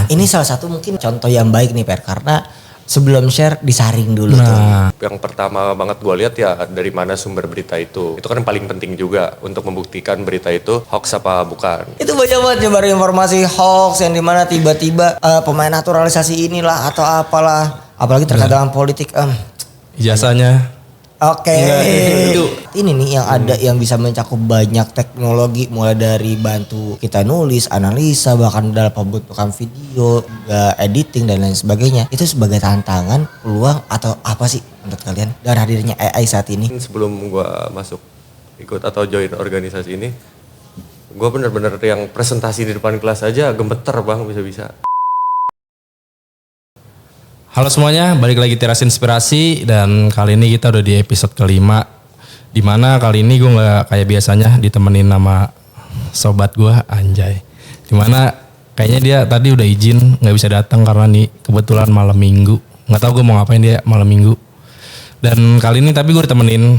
ini salah satu mungkin contoh yang baik nih Per, karena sebelum share disaring dulu tuh. Yang pertama banget gue lihat ya dari mana sumber berita itu. Itu kan yang paling penting juga untuk membuktikan berita itu hoax apa bukan. Itu banyak banget nyebar informasi hoax yang dimana tiba-tiba pemain naturalisasi inilah atau apalah. Apalagi terkait dengan politik. Ijazahnya. Oke. Itu ini nih yang ada yang bisa mencakup banyak teknologi mulai dari bantu kita nulis, analisa, bahkan dalam pembentukan video, editing dan lain sebagainya. Itu sebagai tantangan, peluang atau apa sih menurut kalian dengan hadirnya AI saat ini? Sebelum gue masuk ikut atau join organisasi ini, gue bener-bener yang presentasi di depan kelas aja gemeter bang bisa-bisa. Halo semuanya, balik lagi Teras Inspirasi dan kali ini kita udah di episode kelima. Dimana kali ini gue gak kayak biasanya ditemenin sama sobat gue, Anjay. Dimana kayaknya dia tadi udah izin gak bisa datang karena nih kebetulan malam minggu. Gak tahu gue mau ngapain dia malam minggu. Dan kali ini tapi gue ditemenin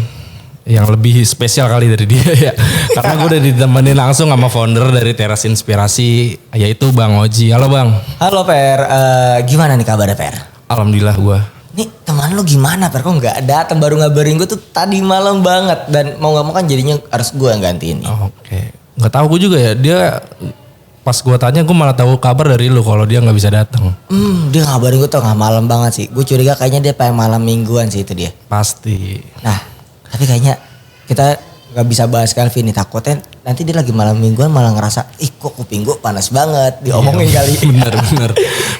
yang lebih spesial kali dari dia ya. Karena gue udah ditemenin langsung sama founder dari Teras Inspirasi, yaitu Bang Oji. Halo Bang. Halo Per, gimana nih kabarnya Per? Alhamdulillah gue. Nih teman lu gimana Per? Kok gak datang, baru ngabarin gue tuh tadi malam banget. Dan mau gak mau kan jadinya harus gue yang gantiin nih. Oke. Gak tahu gue juga ya, dia pas gue tanya gue malah tahu kabar dari lu kalau dia gak bisa datang. Dia ngabarin gue tuh gak malam banget sih. Gue curiga kayaknya dia pengen malam mingguan sih itu dia. Pasti. Nah tapi kayaknya kita gak bisa bahas Calvin nih, takutnya nanti dia lagi malam mingguan malah ngerasa kok kuping gue panas banget diomongin kali. Bener.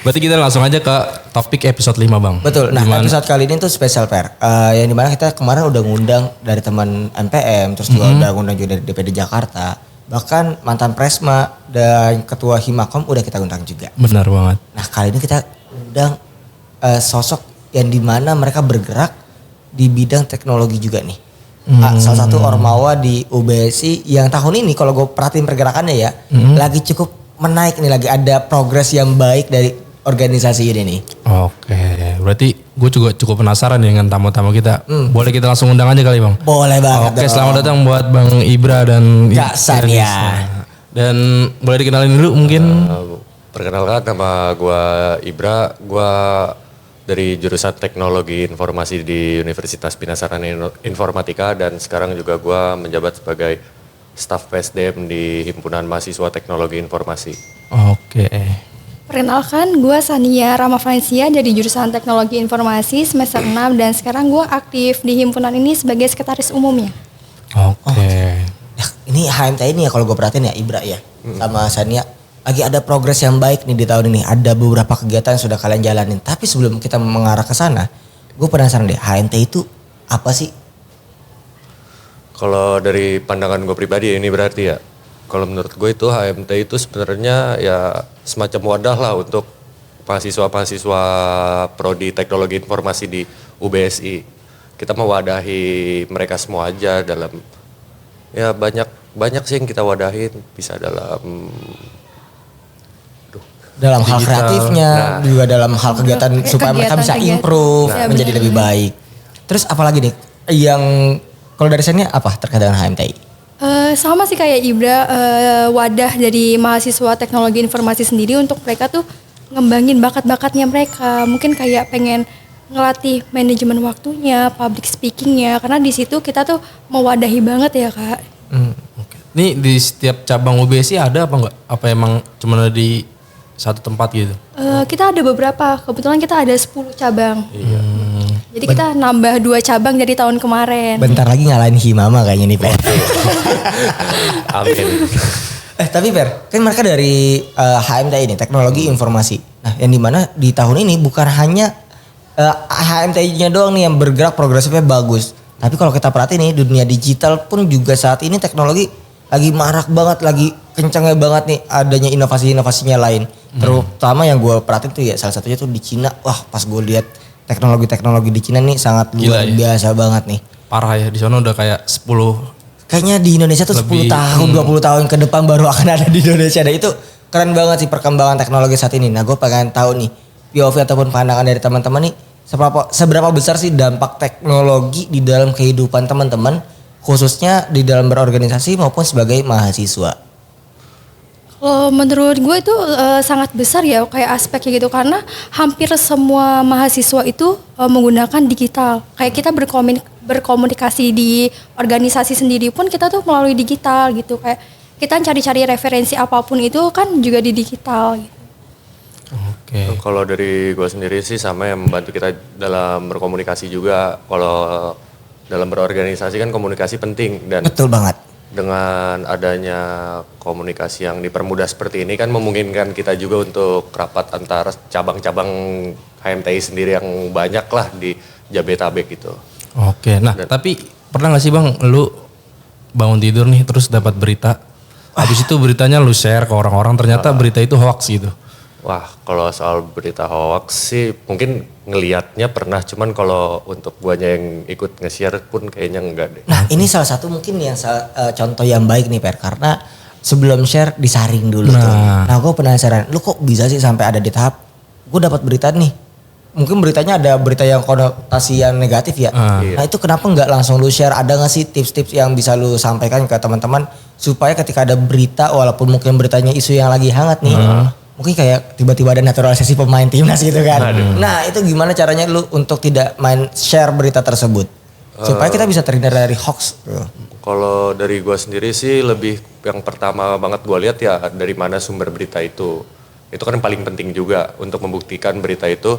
Berarti kita langsung aja ke topik episode 5 Bang. Betul, nah Dimana? episode kali ini tuh spesial Per, yang dimana kita kemarin udah ngundang dari teman MPM, terus juga udah ngundang juga dari DPD Jakarta, bahkan mantan Presma dan ketua Himakom udah kita undang juga. Benar banget. Nah kali ini kita undang sosok yang dimana mereka bergerak di bidang teknologi juga nih. Salah satu ormawa di UBSI yang tahun ini kalau gue perhatiin pergerakannya ya lagi cukup menaik nih, lagi ada progres yang baik dari organisasi ini nih. Oke, berarti gue juga cukup penasaran dengan tamu-tamu kita. Boleh kita langsung undang aja kali Bang? Boleh banget. Oke, selamat datang buat Bang Ibra dan Kak Sania. Dan boleh dikenalin dulu mungkin? Perkenalkan nama gue Ibra, gue dari jurusan Teknologi Informasi di Universitas Binasaran Informatika dan sekarang juga gue menjabat sebagai staf PSDM di Himpunan Mahasiswa Teknologi Informasi. Oke. Perkenalkan, gue Sania Ramafransia dari jurusan Teknologi Informasi semester 6 dan sekarang gue aktif di himpunan ini sebagai sekretaris umumnya. Oke. Ya, ini HMT ini ya kalau gue perhatiin ya Ibra ya sama Sania lagi ada progres yang baik nih di tahun ini. Ada beberapa kegiatan yang sudah kalian jalanin. Tapi sebelum kita mengarah ke sana, gue penasaran deh, HMT itu apa sih? Kalau dari pandangan gue pribadi ini berarti ya, kalau menurut gue itu HMT itu sebenarnya ya semacam wadah lah untuk mahasiswa-mahasiswa prodi teknologi informasi di UBSI. Kita mewadahi mereka semua aja dalam ya banyak sih yang kita wadahin, bisa dalam hal kreatifnya, juga dalam hal kegiatan supaya mereka bisa improve menjadi lebih baik. Terus apalagi nih yang kalau dari sana apa terkait dengan HMTI? Sama sih kayak Ibra, wadah dari mahasiswa teknologi informasi sendiri untuk mereka tuh ngembangin bakat-bakatnya mereka. Mungkin kayak pengen ngelatih manajemen waktunya, public speakingnya, karena di situ kita tuh mewadahi banget ya Kak. Oke. Ini di setiap cabang UBSI ada apa enggak? Apa emang cuma di satu tempat gitu? Kita ada beberapa, kebetulan kita ada 10 cabang. Jadi kita nambah 2 cabang dari tahun kemarin. Bentar lagi ngalahin Himama kayaknya nih Per. amin. Tapi Per, kan mereka dari HMT ini, teknologi informasi. Nah yang dimana di tahun ini bukan hanya HMT-nya doang nih yang bergerak progresifnya bagus. Tapi kalau kita perhatiin nih dunia digital pun juga saat ini teknologi lagi marak banget, lagi kencangnya banget nih adanya inovasi-inovasinya lain. Terutama yang gue perhatiin tuh ya salah satunya tuh di Cina. Wah pas gue lihat teknologi di Cina nih sangat luar biasa banget nih. Parah ya, di sana udah kayak 10. Kayaknya di Indonesia tuh 10 tahun, 20 tahun ke depan baru akan ada di Indonesia. Dan itu keren banget sih perkembangan teknologi saat ini. Nah gue pengen tahu nih POV ataupun pandangan dari teman-teman nih. Seberapa besar sih dampak teknologi di dalam kehidupan teman-teman, khususnya di dalam berorganisasi maupun sebagai mahasiswa? Kalau menurut gue itu sangat besar ya kayak aspeknya gitu karena hampir semua mahasiswa itu menggunakan digital. Kayak kita berkomunikasi di organisasi sendiri pun kita tuh melalui digital gitu. Kayak kita cari-cari referensi apapun itu kan juga di digital gitu. Oke. Kalau dari gue sendiri sih sama yang membantu kita dalam berkomunikasi juga. Kalau dalam berorganisasi kan komunikasi penting dan Betul banget. dengan adanya komunikasi yang dipermudah seperti ini kan memungkinkan kita juga untuk rapat antar cabang-cabang HMTI sendiri yang banyak lah di Jabodetabek gitu. Oke, nah tapi pernah gak sih Bang lu bangun tidur nih terus dapat berita, habis itu beritanya lu share ke orang-orang ternyata berita itu hoax gitu. Wah, kalau soal berita hoax sih mungkin ngelihatnya pernah, cuman kalau untuk guanya yang ikut nge-share pun kayaknya enggak deh. Nah ini salah satu mungkin yang contoh yang baik nih Per, karena sebelum share disaring dulu tuh. Nah gue penasaran, lu kok bisa sih sampai ada di tahap gue dapat berita nih, mungkin beritanya ada berita yang konotasi yang negatif ya. Nah itu kenapa nggak langsung lu share? Ada nggak sih tips-tips yang bisa lu sampaikan ke teman-teman supaya ketika ada berita walaupun mungkin beritanya isu yang lagi hangat nih, mungkin kayak tiba-tiba ada naturalisasi pemain timnas gitu kan. Nah itu gimana caranya lu untuk tidak main share berita tersebut supaya kita bisa terhindar dari hoax. Kalau dari gua sendiri sih lebih yang pertama banget gua lihat ya dari mana sumber berita itu. Itu kan yang paling penting juga untuk membuktikan berita itu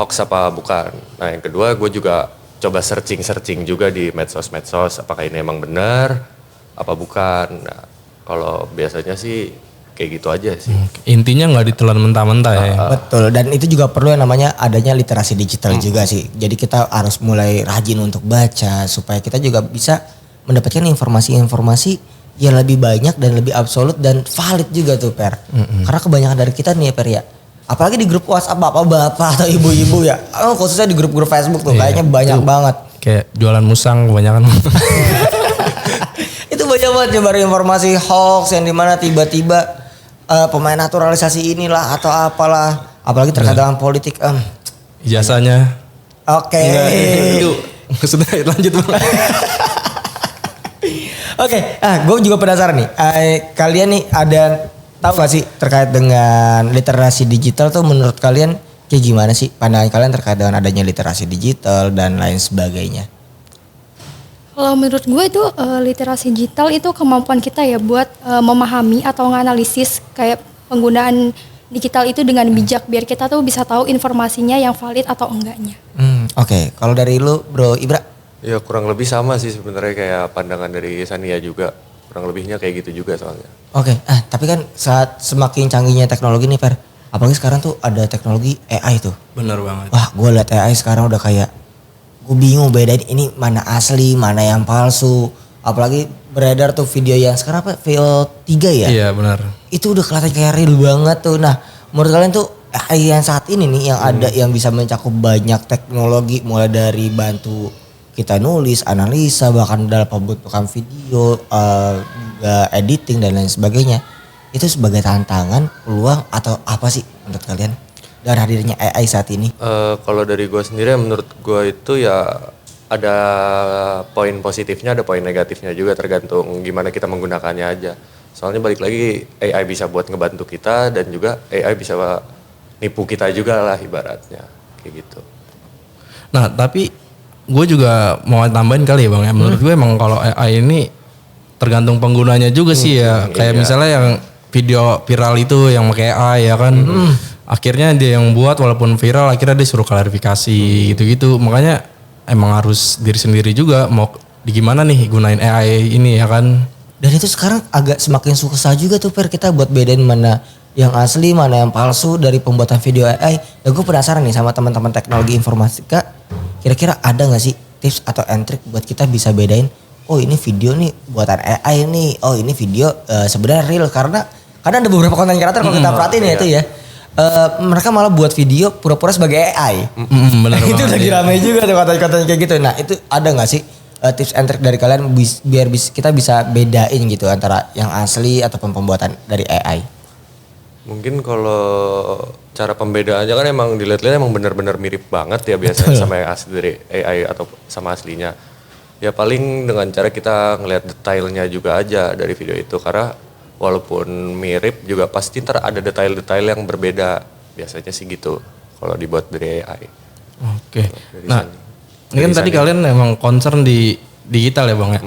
hoax apa bukan. Nah yang kedua gue juga coba searching juga di medsos apakah ini emang benar apa bukan. Nah kalau biasanya sih kayak gitu aja sih. Intinya nggak ditelan mentah-mentah ya. Betul, dan itu juga perlu yang namanya adanya literasi digital juga sih. Jadi kita harus mulai rajin untuk baca supaya kita juga bisa mendapatkan informasi-informasi yang lebih banyak dan lebih absolut dan valid juga tuh Per. Karena kebanyakan dari kita nih ya Per ya, apalagi di grup WhatsApp bapak-bapak atau ibu-ibu ya, khususnya di grup-grup Facebook tuh kayaknya banyak banget. Kayak jualan musang kebanyakan. Itu banyak banget nyebar informasi hoax yang dimana tiba-tiba pemain naturalisasi inilah atau apalah, apalagi terkait dengan politik. Ijazahnya. Oke. Itu sudah lanjut Bang. Oke, gue juga penasaran nih. Kalian nih ada tahu gak sih terkait dengan literasi digital tuh menurut kalian kayak gimana sih pandangan kalian terkait dengan adanya literasi digital dan lain sebagainya? Kalau menurut gue itu literasi digital itu kemampuan kita ya buat memahami atau menganalisis kayak penggunaan digital itu dengan bijak biar kita tuh bisa tahu informasinya yang valid atau enggaknya. Oke. Kalau dari lu Bro Ibra? Ya kurang lebih sama sih sebenarnya kayak pandangan dari Sania juga. Kurang lebihnya kayak gitu juga soalnya. Oke. Tapi kan saat semakin canggihnya teknologi nih Per, apalagi sekarang tuh ada teknologi AI tuh. Bener banget. Wah, gue liat AI sekarang udah kayak gue bingung bedain ini mana asli, mana yang palsu. Apalagi beredar tuh video yang sekarang apa? VO3 ya? Iya benar. Itu udah kelihatan kayak real banget tuh. Nah, menurut kalian tuh AI yang saat ini nih yang ada yang bisa mencakup banyak teknologi mulai dari bantu kita nulis, analisa, bahkan dalam pembentukan video, juga editing dan lain sebagainya. Itu sebagai tantangan, peluang atau apa sih menurut kalian dari hadirnya AI saat ini? Kalau dari gue sendiri menurut gue itu ya ada poin positifnya ada poin negatifnya juga tergantung gimana kita menggunakannya aja. Soalnya balik lagi AI bisa buat ngebantu kita dan juga AI bisa nipu kita juga lah ibaratnya kayak gitu. Nah tapi gue juga mau tambahin kali ya Bang ya. Menurut gue emang kalau AI ini tergantung penggunanya juga sih ya. Kayak misalnya yang video viral itu yang pakai AI ya kan. Akhirnya dia yang buat walaupun viral akhirnya dia suruh klarifikasi gitu-gitu. Makanya emang harus diri sendiri juga mau gimana nih gunain AI ini ya kan. Dan itu sekarang agak semakin susah juga tuh Per kita buat bedain mana yang asli, mana yang palsu dari pembuatan video AI. Dan gue penasaran nih sama teman-teman teknologi informatika, kira-kira ada gak sih tips atau trik buat kita bisa bedain, oh ini video nih buatan AI nih, oh ini video sebenarnya real. Karena ada beberapa konten kreator kalau kita perhatiin ya itu ya. Mereka malah buat video pura-pura sebagai AI. Bener Itu banget, lagi ya. ramai juga tuh konten-konten kayak gitu. Nah itu ada gak sih tips and trick dari kalian biar kita bisa bedain gitu antara yang asli ataupun pembuatan dari AI? Mungkin kalau cara pembedaannya kan emang dilihat-lihat emang benar-benar mirip banget ya biasanya sama yang asli dari AI atau sama aslinya. Ya paling dengan cara kita ngelihat detailnya juga aja dari video itu karena walaupun mirip juga pasti ntar ada detail-detail yang berbeda. Biasanya sih gitu kalau dibuat dari AI. Oke. Nah, ini kan tadi kalian emang concern di digital ya Bang ya?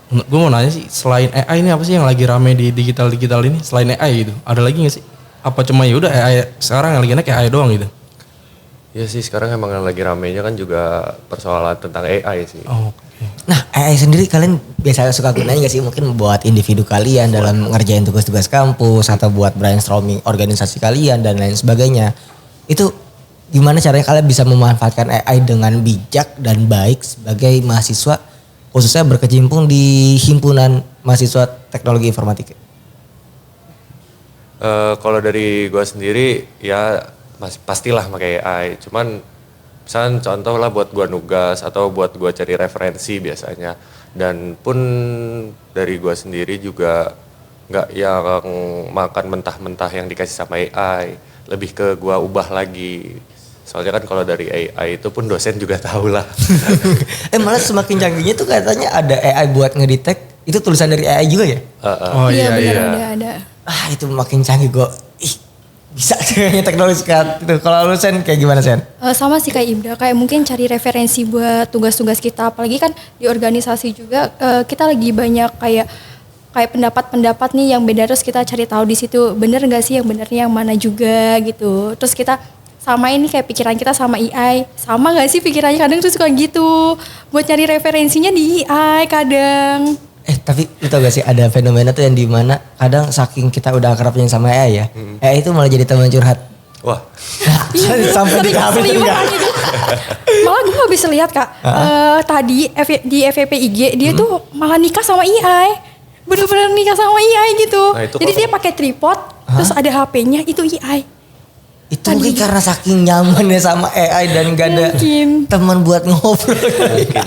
Gue mau nanya sih, selain AI ini apa sih yang lagi rame di digital ini? Selain AI gitu, ada lagi gak sih? Apa cuma ya udah AI sekarang yang lagi naik AI doang gitu? Ya sih sekarang emang yang lagi ramenya kan juga persoalan tentang AI sih. Oke. Nah, AI sendiri kalian biasanya suka gunain gak sih? Mungkin buat individu kalian dalam ngerjain tugas-tugas kampus atau buat brainstorming organisasi kalian dan lain sebagainya. Itu gimana caranya kalian bisa memanfaatkan AI dengan bijak dan baik sebagai mahasiswa khususnya berkecimpung di himpunan mahasiswa teknologi informatika? Kalau dari gua sendiri ya pastilah pakai AI. Cuman misalnya contoh lah buat gua nugas atau buat gua cari referensi biasanya. Dan pun dari gua sendiri juga nggak yang makan mentah-mentah yang dikasih sama AI. Lebih ke gua ubah lagi. Soalnya kan kalau dari AI itu pun dosen juga tahu lah. Malah semakin canggihnya tuh katanya ada AI buat ngedetect itu tulisan dari AI juga ya? Oh iya benar ada. Itu makin canggih kok. Bisa kayaknya teknologi sekarang itu. Kalau lu Sen kayak gimana Sen? Sama sih kayak Ibra, kayak mungkin cari referensi buat tugas-tugas kita, apalagi kan di organisasi juga kita lagi banyak kayak pendapat-pendapat nih yang beda, terus kita cari tahu di situ bener nggak sih yang benernya yang mana juga gitu. Terus kita sama ini kayak pikiran kita sama AI, sama nggak sih pikirannya, kadang tuh suka gitu buat cari referensinya di AI kadang. Tapi lu tau gak sih ada fenomena tuh yang dimana kadang saking kita udah akrabnya sama AI ya, AI itu malah jadi teman curhat. Wah. Sampai di kafe itu. Malah gue habis lihat Kak, tadi di FVP IG dia tuh malah nikah sama AI. Bener-bener nikah sama AI gitu. Nah, jadi dia pakai tripod, terus ada HP-nya itu AI. Itu mungkin karena saking nyamannya sama AI dan gak ada teman buat ngobrol. Mungkin ya.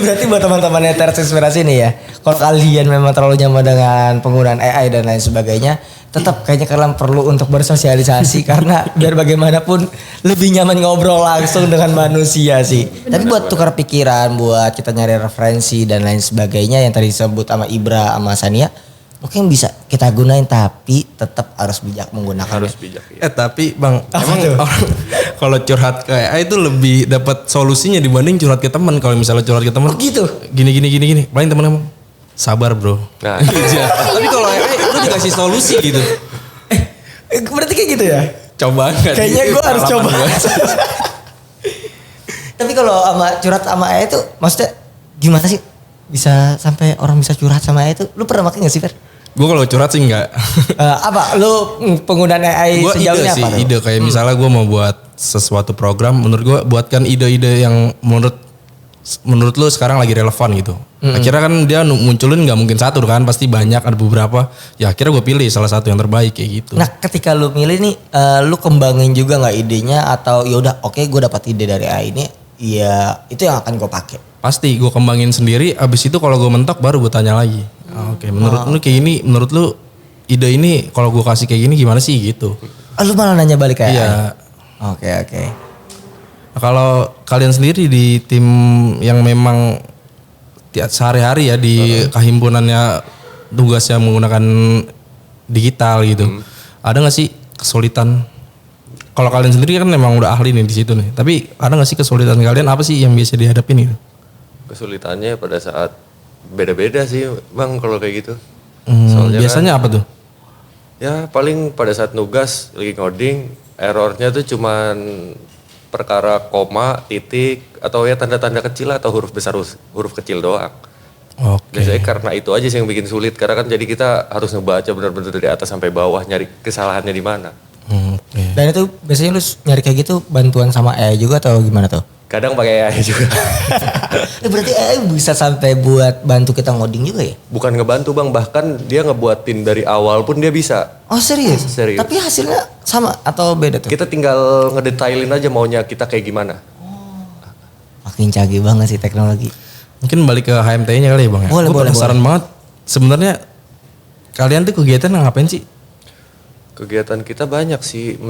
Berarti buat teman-teman yang terinspirasi nih ya, kalau kalian memang terlalu nyaman dengan penggunaan AI dan lain sebagainya, tetap kayaknya kalian perlu untuk bersosialisasi karena biar bagaimanapun lebih nyaman ngobrol langsung dengan manusia sih. Tapi buat tukar pikiran, buat kita nyari referensi dan lain sebagainya yang tadi disebut sama Ibra sama Sania, mungkin bisa kita gunain tapi tetap harus bijak menggunakan. Harus bijak ya. Tapi Bang, emang orang kalau curhat ke AI itu lebih dapat solusinya dibanding curhat ke teman. Kalau misalnya curhat ke teman, gitu. Gini. Paling temen ngomong, sabar bro. Nah, Tapi kalau AI lu dikasih solusi gitu. Berarti kayak gitu ya? Coba enggak? Kayaknya gue harus coba. Tapi kalau sama curhat sama AI itu maksudnya gimana sih? Bisa sampai orang bisa curhat sama AI itu? Lu pernah pakai gak sih Fer? Gue kalau curhat sih enggak. Apa? Lu penggunaan AI Gua sejauh ini apa? ide kayak misalnya gue mau buat sesuatu program, menurut gue buatkan ide-ide yang menurut lu sekarang lagi relevan gitu. Akhirnya kan dia munculin nggak mungkin satu kan, pasti banyak, ada beberapa. Ya akhirnya gue pilih salah satu yang terbaik kayak gitu. Nah ketika lu milih nih, lu kembangin juga nggak idenya atau yaudah oke gue dapat ide dari AI ini, ya itu yang akan gue pakai. Pasti gue kembangin sendiri, abis itu kalau gue mentok baru gue tanya lagi. Oke, menurut lu kayak gini, menurut lu ide ini kalau gue kasih kayak gini gimana sih gitu. Lu malah nanya balik kayak Iya. Oke. Nah, kalau kalian sendiri di tim yang memang sehari-hari ya di kehimpunannya tugasnya menggunakan digital gitu, ada nggak sih kesulitan? Kalau kalian sendiri kan memang udah ahli nih di situ nih, tapi ada nggak sih kesulitan kalian apa sih yang biasa dihadapin gitu? kesulitannya pada saat beda-beda sih Bang kalau kayak gitu. Biasanya apa tuh? Ya paling pada saat nugas lagi ngoding, errornya tuh cuman perkara koma, titik, atau ya tanda-tanda kecil atau huruf besar huruf kecil doang. Oke. Biasanya karena itu aja sih yang bikin sulit, karena kan jadi kita harus ngebaca benar-benar dari atas sampai bawah nyari kesalahannya di mana. Oke. Dan itu biasanya lu nyari kayak gitu bantuan sama AI juga atau gimana tuh? Kadang pakai AI juga. Berarti AI bisa sampai buat bantu kita ngoding juga ya? Bukan ngebantu Bang, bahkan dia ngebuatin dari awal pun dia bisa. Oh serius? Serius. Tapi hasilnya sama atau beda tuh? Kita tinggal ngedetailin aja maunya kita kayak gimana. Makin canggih banget sih teknologi. Mungkin balik ke HMTI-nya kali ya Bang ya. Boleh, Gue penasaran banget. Sebenarnya kalian tuh kegiatan ngapain sih? Kegiatan kita banyak sih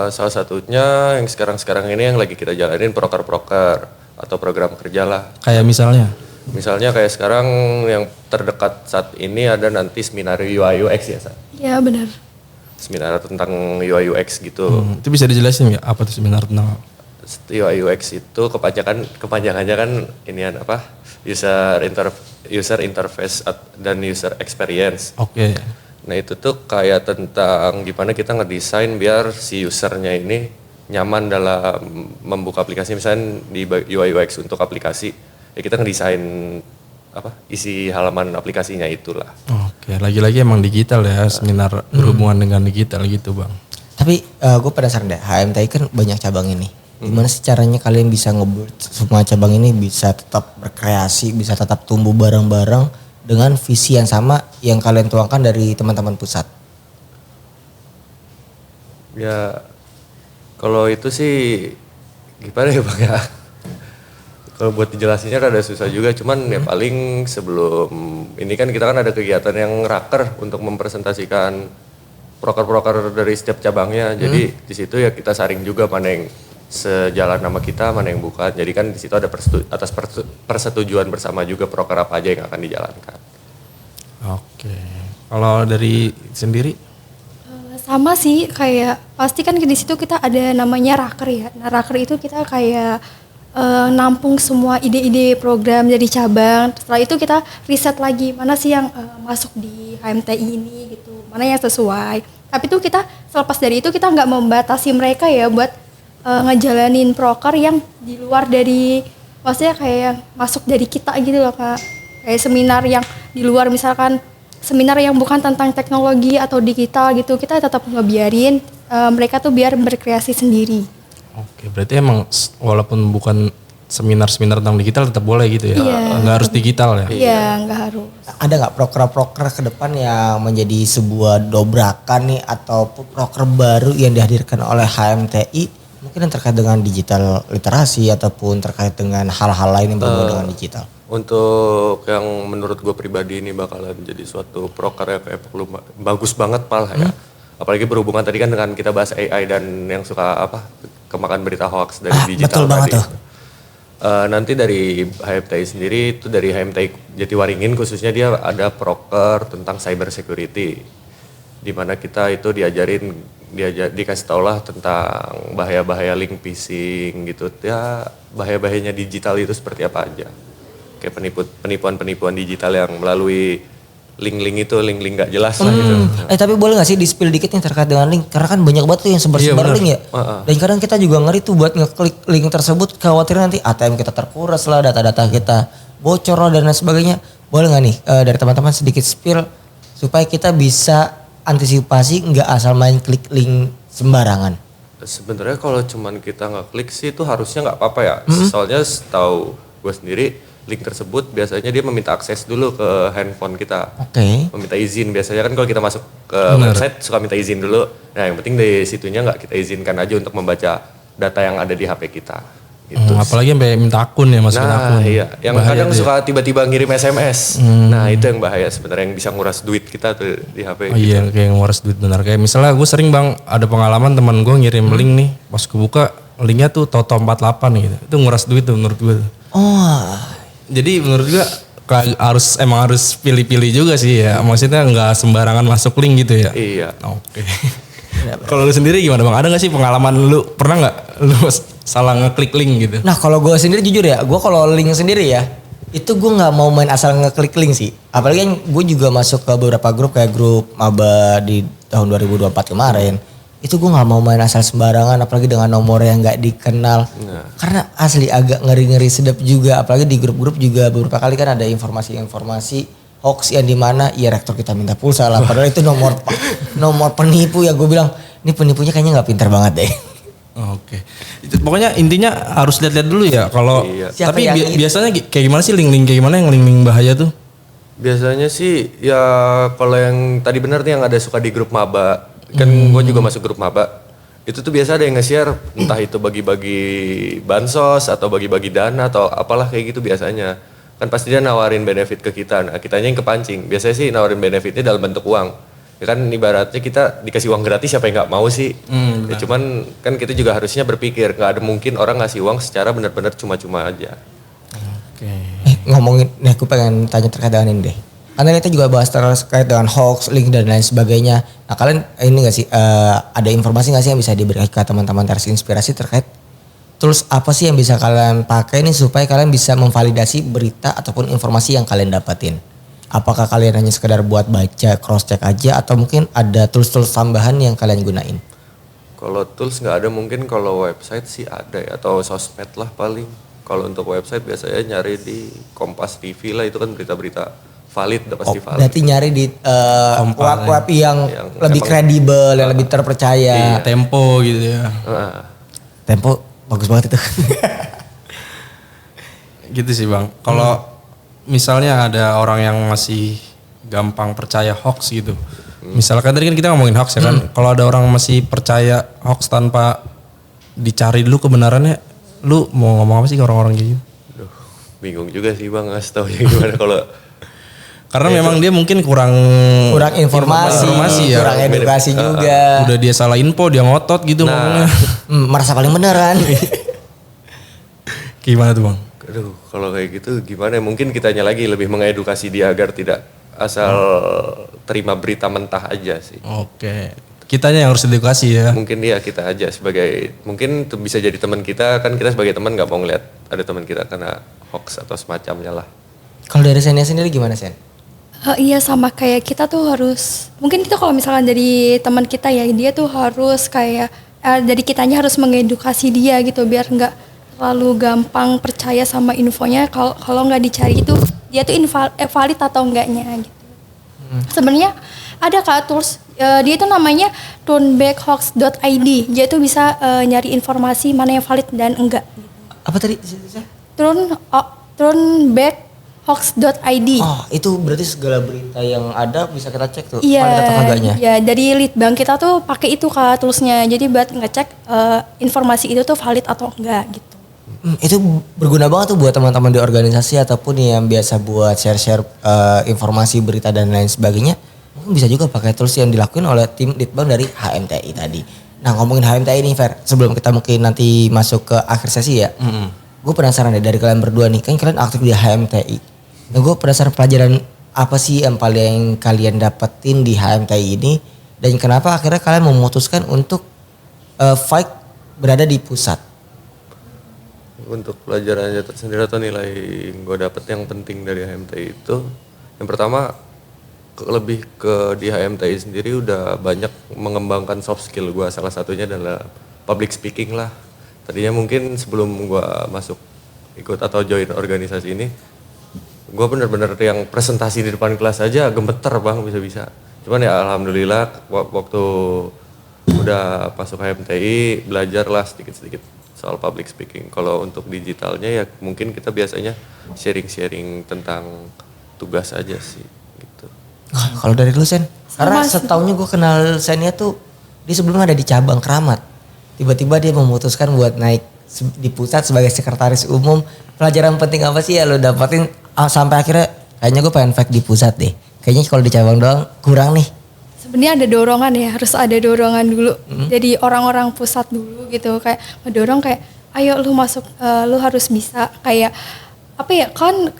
salah satunya yang sekarang ini yang lagi kita jalanin proker-proker atau program kerja lah. Kayak misalnya? Misalnya kayak sekarang yang terdekat saat ini ada nanti seminar UI UX ya, Sa? Ya benar. Seminar tentang UI UX gitu. Itu bisa dijelasin nggak apa tuh seminar tentang apa? UI UX itu kepanjangannya kan inian apa? User interface dan user experience. Oke. Nah itu tuh kayak tentang gimana kita ngedesain biar si usernya ini nyaman dalam membuka aplikasi, misalnya di UI UX untuk aplikasi, ya kita ngedesain apa isi halaman aplikasinya itulah. Oke, lagi-lagi emang digital ya, seminar berhubungan dengan digital gitu Bang. Tapi gue penasaran deh, HMTI kan banyak cabang ini. Gimana sih caranya kalian bisa ngebuat semua cabang ini bisa tetap berkreasi, bisa tetap tumbuh bareng-bareng dengan visi yang sama yang kalian tuangkan dari teman-teman pusat? Ya kalau itu sih gimana ya Bang ya? Kalau buat dijelasinnya rada susah juga, cuman ya paling sebelum ini kan kita kan ada kegiatan yang raker untuk mempresentasikan proker-proker dari setiap cabangnya. Jadi di situ ya kita saring juga mana yang sejalan nama kita, mana yang bukan. Jadi kan di situ ada atas persetujuan bersama juga proker apa aja yang akan dijalankan. Oke. Kalau dari sendiri? Sama sih, kayak pasti kan di situ kita ada namanya raker ya. Nah raker itu kita kayak nampung semua ide-ide program jadi cabang. Setelah itu kita riset lagi mana sih yang masuk di HMTI ini gitu, mana yang sesuai. Tapi tuh kita selepas dari itu kita nggak membatasi mereka ya buat ngejalanin proker yang di luar dari, maksudnya kayak masuk dari kita gitu loh Kak. Kayak seminar yang di luar, misalkan seminar yang bukan tentang teknologi atau digital gitu, kita tetap ngebiarin mereka tuh biar berkreasi sendiri. Oke, berarti emang walaupun bukan seminar-seminar tentang digital tetap boleh gitu ya? Iya. Nggak harus digital ya? Iya, nggak harus. Ada nggak proker-proker ke depan yang menjadi sebuah dobrakan nih atau proker baru yang dihadirkan oleh HMTI mungkin yang terkait dengan digital literasi ataupun terkait dengan hal-hal lain yang berhubungan dengan digital? Untuk yang menurut gue pribadi ini bakalan jadi suatu proker yang kayak perlu bagus banget malah ya. Apalagi berhubungan tadi kan dengan kita bahas AI dan yang suka apa kemakan berita hoax dari digital betul banget tadi. tuh. Nanti dari HMTI sendiri itu dari HMTI Jatiwaringin khususnya dia ada proker tentang cyber security. Di mana kita itu dikasih tau lah tentang bahaya-bahaya link phishing gitu. Ya bahaya-bahayanya digital itu seperti apa aja. Kayak penipuan-penipuan digital yang melalui link-link itu, link-link gak jelas lah gitu. Tapi boleh gak sih di-spill dikit nih terkait dengan link? Karena kan banyak banget tuh yang sebar-sebar link ya. Dan kadang kita juga ngeri tuh buat ngeklik link tersebut, khawatir nanti ATM kita terkuras lah, data-data kita bocor lah dan lain sebagainya. Boleh gak nih dari teman-teman sedikit spill supaya kita bisa antisipasi nggak asal main klik link sembarangan? Sebenarnya kalau cuman kita ngeklik sih itu harusnya nggak apa-apa ya. Soalnya setahu gue sendiri link tersebut biasanya dia meminta akses dulu ke handphone kita. Oke. Meminta izin. Biasanya kan kalau kita masuk ke website suka minta izin dulu. Nah yang penting dari situnya nggak kita izinkan aja untuk membaca data yang ada di HP kita. Gitu. Apalagi sampai minta akun ya, masukin akun. Nah iya, yang Bahaya kadang tuh ya. suka tiba-tiba ngirim SMS. Nah itu yang bahaya sebenarnya, yang bisa nguras duit kita tuh di HP. Oh iya, kayak nguras duit benar. Kayak misalnya gue sering Bang, ada pengalaman teman gue ngirim link nih, pas gue buka linknya tuh Toto 48 gitu. Itu nguras duit tuh menurut gue. Oh. Jadi menurut gue emang harus pilih-pilih juga sih ya. Maksudnya nggak sembarangan masuk link gitu ya. Iya. Oke. Kalau lu sendiri gimana Bang? Ada gak sih pengalaman lu, pernah gak lu salah ngeklik link gitu? Nah kalau gue sendiri jujur ya, gue kalau link sendiri ya, itu gue nggak mau main asal ngeklik link sih. Apalagi kan gue juga masuk ke beberapa grup kayak grup maba di tahun 2024 kemarin. Itu gue nggak mau main asal sembarangan, apalagi dengan nomor yang nggak dikenal. Karena asli agak ngeri-ngeri sedap juga. Apalagi di grup-grup juga beberapa kali kan ada informasi-informasi hoax yang dimana ya rektor kita minta pulsa lah. Padahal itu nomor penipu ya, gue bilang ini penipunya kayaknya nggak pintar banget deh. Oke. Itu pokoknya intinya harus lihat-lihat dulu ya kalau Siapa tapi yang biasanya kayak gimana sih link-link kayak gimana yang link-link bahaya tuh? Biasanya sih ya kalau yang tadi benar nih yang ada suka di grup maba, kan gue juga masuk grup maba. Itu tuh biasa ada yang nge-share entah itu bagi-bagi bansos atau bagi-bagi dana atau apalah kayak gitu biasanya. Kan pasti dia nawarin benefit ke kita, nah kitanya yang kepancing. Biasanya sih nawarin benefitnya dalam bentuk uang. Ya kan ibaratnya kita dikasih uang gratis siapa yang nggak mau sih. Ya cuman kan kita juga harusnya berpikir nggak ada mungkin orang ngasih uang secara benar-benar cuma-cuma aja. Oke. ngomongin, nih aku pengen tanya terkait dengan ini deh. Karena kita juga bahas terkait dengan hoax, link dan lain sebagainya. Nah kalian ini gak sih, ada informasi gak sih yang bisa diberikan ke teman-teman Teras Inspirasi terkait tools apa sih yang bisa kalian pakai nih supaya kalian bisa memvalidasi berita ataupun informasi yang kalian dapatin? Apakah kalian hanya sekedar buat baca, cross check aja atau mungkin ada tools-tools tambahan yang kalian gunain? Kalau tools nggak ada, mungkin kalau website sih ada ya, atau sosmed lah paling. Kalau untuk website biasanya nyari di Kompas TV lah, itu kan berita-berita valid, udah pasti valid. Berarti nyari di web-web yang lebih kredibel, yang lebih terpercaya. Tempo gitu ya. Tempo bagus banget itu. Gitu sih Bang. Kalau misalnya ada orang yang masih gampang percaya hoax gitu. Misalkan tadi kan kita ngomongin hoax ya kan. Kalau ada orang masih percaya hoax tanpa dicari dulu kebenarannya, lu mau ngomong apa sih ke orang-orang gitu? Duh, bingung juga sih Bang, ngasih tau gimana kalau karena memang dia mungkin kurang informasi ya. kurang edukasi juga. Udah dia salah info, dia ngotot gitu ngomongnya. Merasa paling beneran. Gimana tuh Bang? aduh kalau kayak gitu gimana ya? Mungkin kitanya lagi lebih mengedukasi dia agar tidak asal terima berita mentah aja sih. Oke. Kitanya yang harus edukasi ya. Mungkin dia kita aja sebagai, mungkin bisa jadi teman kita, kan kita sebagai teman nggak mau ngeliat ada teman kita kena hoax atau semacamnya lah. Kalau dari Senia sendiri gimana Sen? Iya sama kayak kita tuh harus, mungkin itu kalau misalkan dari teman kita ya, dia tuh harus kayak dari kitanya harus mengedukasi dia gitu biar nggak terlalu gampang percaya sama infonya. Kalau nggak dicari itu dia tuh valid atau enggaknya gitu. Sebenarnya ada Kak tools, dia itu namanya turnbackhoax.id. Dia tuh bisa nyari informasi mana yang valid dan enggak. Apa tadi? Turnbackhoax.id. Oh, itu berarti segala berita yang ada bisa kita cek tuh, Iya, valid atau enggaknya. iya, dari Litbang kita tuh pakai itu Kak toolsnya. Jadi buat ngecek informasi itu tuh valid atau enggak gitu. Itu berguna banget tuh buat teman-teman di organisasi ataupun yang biasa buat share-share informasi, berita dan lain sebagainya. Mungkin bisa juga pakai tools yang dilakuin oleh tim Litbang dari HMTI tadi. Nah ngomongin HMTI nih Fer, sebelum kita mungkin nanti masuk ke akhir sesi ya. Gue penasaran deh dari kalian berdua nih, kan kalian aktif di HMTI. Nah gue penasaran pelajaran apa sih yang paling kalian dapetin di HMTI ini. Dan kenapa akhirnya kalian memutuskan untuk fight berada di pusat. Untuk pelajarannya tersendiri atau nilai gue dapet yang penting dari HMTI itu, yang pertama lebih ke di HMTI sendiri udah banyak mengembangkan soft skill gue. Salah satunya adalah public speaking lah. Tadinya mungkin sebelum gue masuk ikut atau join organisasi ini, gue bener-bener yang presentasi di depan kelas aja gemeter Bang bisa-bisa. Cuman ya alhamdulillah waktu udah masuk HMTI belajarlah sedikit-sedikit soal public speaking. Kalau untuk digitalnya ya mungkin kita biasanya sharing-sharing tentang tugas aja sih gitu. Kalau dari lu Sen? Karena setaunya gue kenal Senia tuh dia sebelumnya ada di cabang Keramat. Tiba-tiba dia memutuskan buat naik di pusat sebagai sekretaris umum. Pelajaran penting apa sih ya lo dapetin sampai akhirnya kayaknya gue pengen fight di pusat deh. Kayaknya kalau di cabang doang kurang nih. Sebenarnya ada dorongan ya, harus ada dorongan dulu. Jadi orang-orang pusat dulu gitu kayak ngedorong kayak ayo lu masuk, lu harus bisa kayak apa ya kan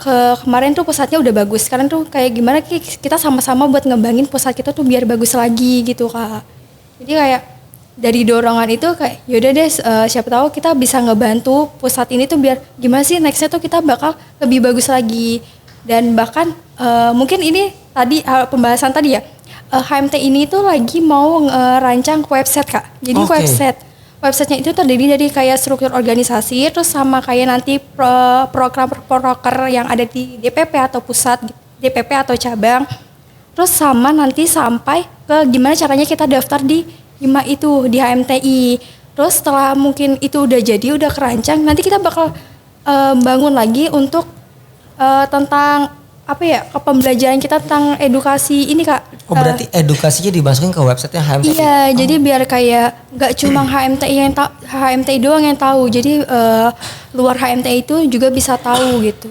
kemarin tuh pusatnya udah bagus. Sekarang tuh kayak gimana kita sama-sama buat ngembangin pusat kita tuh biar bagus lagi gitu Kak. Jadi kayak dari dorongan itu kayak yaudah deh siapa tahu kita bisa ngebantu pusat ini tuh biar gimana sih nextnya tuh kita bakal lebih bagus lagi. Dan bahkan mungkin ini tadi pembahasan tadi ya, HMT ini tuh lagi mau rancang website Kak. Jadi websitenya itu terdiri dari kayak struktur organisasi, terus sama kayak nanti proker yang ada di DPP atau pusat, DPP atau cabang. Terus sama nanti sampai ke gimana caranya kita daftar di HIMA itu, di HMTI. Terus setelah mungkin itu udah jadi, udah kerancang, nanti kita bakal bangun lagi untuk tentang apa ya, pembelajaran kita tentang edukasi ini Kak. Oh berarti edukasinya dimasukin ke websitenya HMTI? Iya, jadi biar kayak gak cuma HMTI doang yang tahu, jadi luar HMTI itu juga bisa tahu gitu.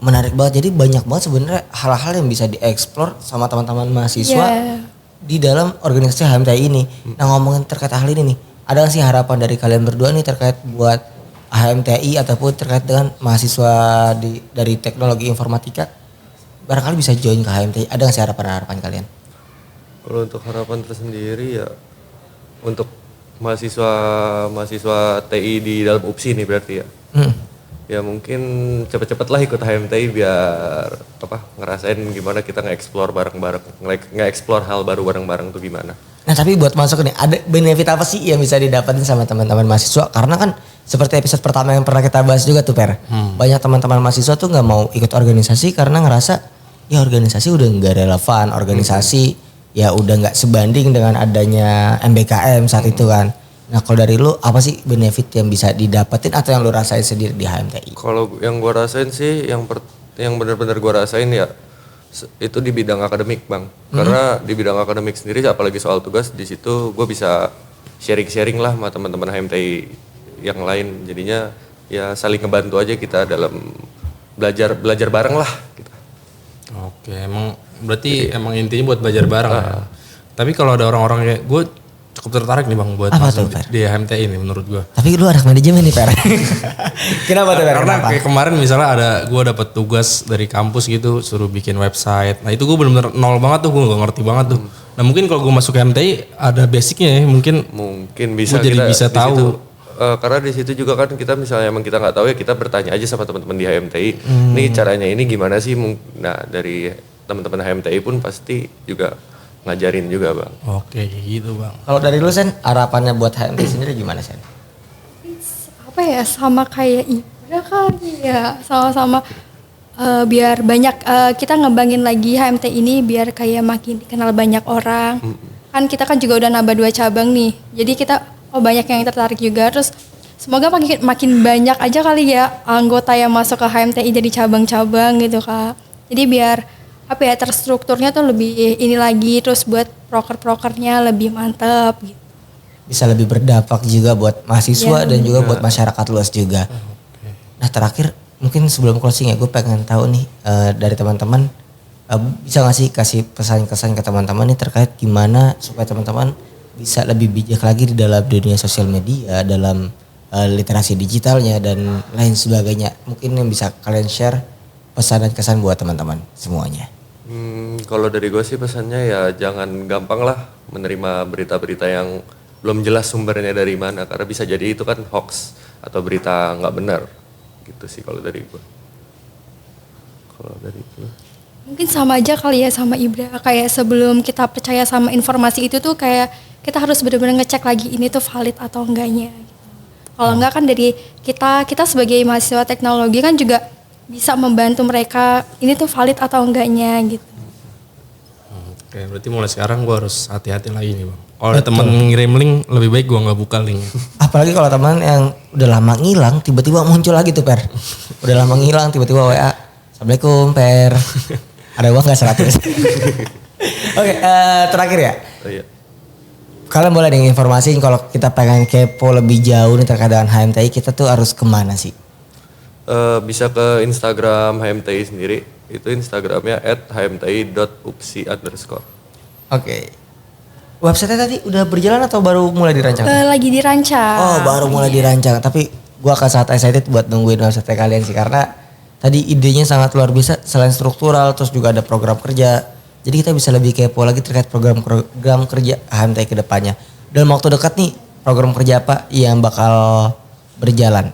Menarik banget, jadi banyak banget sebenarnya hal-hal yang bisa dieksplor sama teman-teman mahasiswa di dalam organisasi HMTI ini. Nah ngomongin terkait hal ini nih, ada gak sih harapan dari kalian berdua nih terkait buat HMTI ataupun terkait dengan mahasiswa dari teknologi informatika barangkali bisa join ke HMTI. Ada nggak sih harapan kalian? Kalau untuk harapan tersendiri ya untuk mahasiswa TI di dalam UPSI nih berarti ya. Ya mungkin cepet-cepet lah ikut HMTI biar ngerasain gimana kita nge-explore bareng-bareng, nge-explore hal baru bareng-bareng tuh gimana. Nah tapi buat masuk nih, ada benefit apa sih yang bisa didapatin sama teman-teman mahasiswa? Karena kan seperti episode pertama yang pernah kita bahas juga tuh Per. Banyak teman-teman mahasiswa tuh gak mau ikut organisasi karena ngerasa ya organisasi udah gak relevan. Organisasi ya udah gak sebanding dengan adanya MBKM saat itu kan. Nah kalau dari lu apa sih benefit yang bisa didapetin atau yang lu rasain sendiri di HMTI? Kalau yang gue rasain sih yang benar-benar gue rasain ya itu di bidang akademik Bang. Karena di bidang akademik sendiri apalagi soal tugas di situ gue bisa sharing-sharing lah sama teman-teman HMTI yang lain. Jadinya ya saling ngebantu aja kita dalam belajar bareng lah gitu. Oke, emang berarti emang intinya buat belajar bareng ya. Tapi kalau ada orang-orang kayak gue cukup tertarik nih Bang buat masuk di HMTI ini menurut gue. Tapi lu anak manajemen nih Per. Kenapa tuh Per? Karena kayak kemarin misalnya gue dapet tugas dari kampus gitu suruh bikin website. Nah itu gue bener-bener nol banget tuh, gue gak ngerti banget tuh. Nah mungkin kalau gue masuk ke HMTI ada basicnya ya, mungkin bisa gue jadi bisa tahu. Situ, karena di situ juga kan kita misalnya emang kita nggak tahu ya kita bertanya aja sama teman-teman di HMTI. Nih caranya ini gimana sih? Nah dari teman-teman HMTI pun pasti juga ngajarin juga Bang. Oke gitu Bang. Kalau dari lu Sen, harapannya buat HMTI sendiri gimana Sen? Apa ya, sama kayak Ibra kali ya, sama-sama biar banyak kita ngembangin lagi HMTI ini biar kayak makin dikenal banyak orang. Kan kita kan juga udah nambah 2 cabang nih, jadi kita banyak yang tertarik juga. Terus semoga makin banyak aja kali ya anggota yang masuk ke HMTI jadi cabang-cabang gitu Kak. Jadi biar terstrukturnya tuh lebih ini lagi, terus buat proker-prokernya lebih mantep gitu. Bisa lebih berdampak juga buat mahasiswa dan juga buat masyarakat luas juga. Nah terakhir mungkin sebelum closing ya gue pengen tahu nih dari teman-teman bisa gak sih kasih pesan-kesan ke teman-teman nih terkait gimana supaya teman-teman bisa lebih bijak lagi di dalam dunia sosial media, dalam literasi digitalnya dan lain sebagainya. Mungkin yang bisa kalian share pesan dan kesan buat teman-teman semuanya. Kalau dari gue sih pesannya ya jangan gampang lah menerima berita-berita yang belum jelas sumbernya dari mana, karena bisa jadi itu kan hoax atau berita nggak benar gitu sih kalau dari gue. Kalau dari itu mungkin sama aja kali ya sama Ibra, kayak sebelum kita percaya sama informasi itu tuh kayak kita harus benar-benar ngecek lagi ini tuh valid atau enggaknya gitu. Kalau enggak kan dari kita sebagai mahasiswa teknologi kan juga bisa membantu mereka ini tuh valid atau enggaknya gitu. Oke, berarti mulai sekarang gue harus hati-hati lagi nih Bang. Kalau ada teman ngirim link lebih baik gue nggak buka link. Apalagi kalau teman yang udah lama ngilang tiba-tiba muncul lagi tuh Per. Udah lama ngilang tiba-tiba WA. Assalamualaikum Per. Ada uang gak 100? Oke, terakhir ya. oh, iya. Kalian boleh nih informasiin kalau kita pengen kepo lebih jauh nih terkait dengan HMTI kita tuh harus kemana sih? Bisa ke Instagram HMTI sendiri, itu Instagramnya @hmti.upsi_. Oke. Website-nya tadi udah berjalan atau baru mulai dirancang? Lagi dirancang. Oh baru mulai dirancang, tapi gua akan sangat excited buat nungguin website kalian sih karena tadi idenya sangat luar biasa, selain struktural terus juga ada program kerja. Jadi kita bisa lebih kepo lagi terkait program kerja HMTI ke depannya. Dalam waktu dekat nih program kerja apa yang bakal berjalan?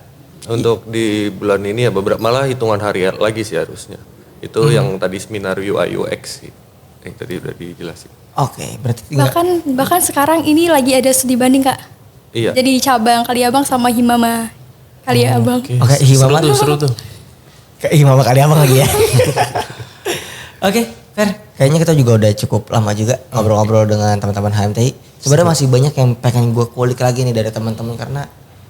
Untuk di bulan ini ya beberapa malah hitungan hari lagi sih harusnya. Itu yang tadi seminar UI UX sih. Yang tadi udah dijelasin. Oke, berarti tinggal Bahkan sekarang ini lagi ada studi banding Kak. Iya. Jadi cabang Kaliabang sama Himama Kaliabang. Oke, Himama seru tuh. Kayak Himama Kaliabang lagi ya. Oke, Fer, kayaknya kita juga udah cukup lama juga ngobrol-ngobrol dengan teman-teman HMTI. Sebenarnya masih banyak yang pengen gue kulik lagi nih dari teman-teman karena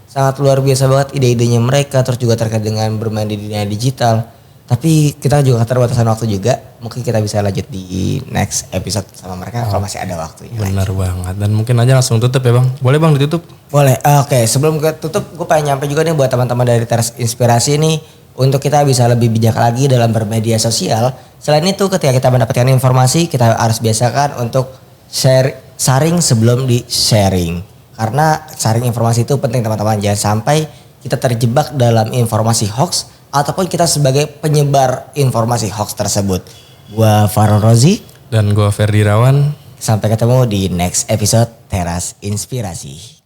sangat luar biasa banget ide-idenya mereka, terus juga terkait dengan bermain di dunia digital. Tapi kita juga keterbatasan waktu juga. Mungkin kita bisa lanjut di next episode sama mereka kalau masih ada waktunya. Benar banget. Dan mungkin aja langsung tutup ya Bang. Boleh Bang ditutup? Boleh. Oke, sebelum kita tutup gue pengen nyampe juga nih buat teman-teman dari Teras Inspirasi nih. Untuk kita bisa lebih bijak lagi dalam bermedia sosial. Selain itu ketika kita mendapatkan informasi kita harus biasakan untuk saring sebelum di sharing. Karena sharing informasi itu penting teman-teman. Jangan sampai kita terjebak dalam informasi hoax ataupun kita sebagai penyebar informasi hoax tersebut. Gua Farol Rozi Dan gue Ferdi Rawan. sampai ketemu di next episode Teras Inspirasi.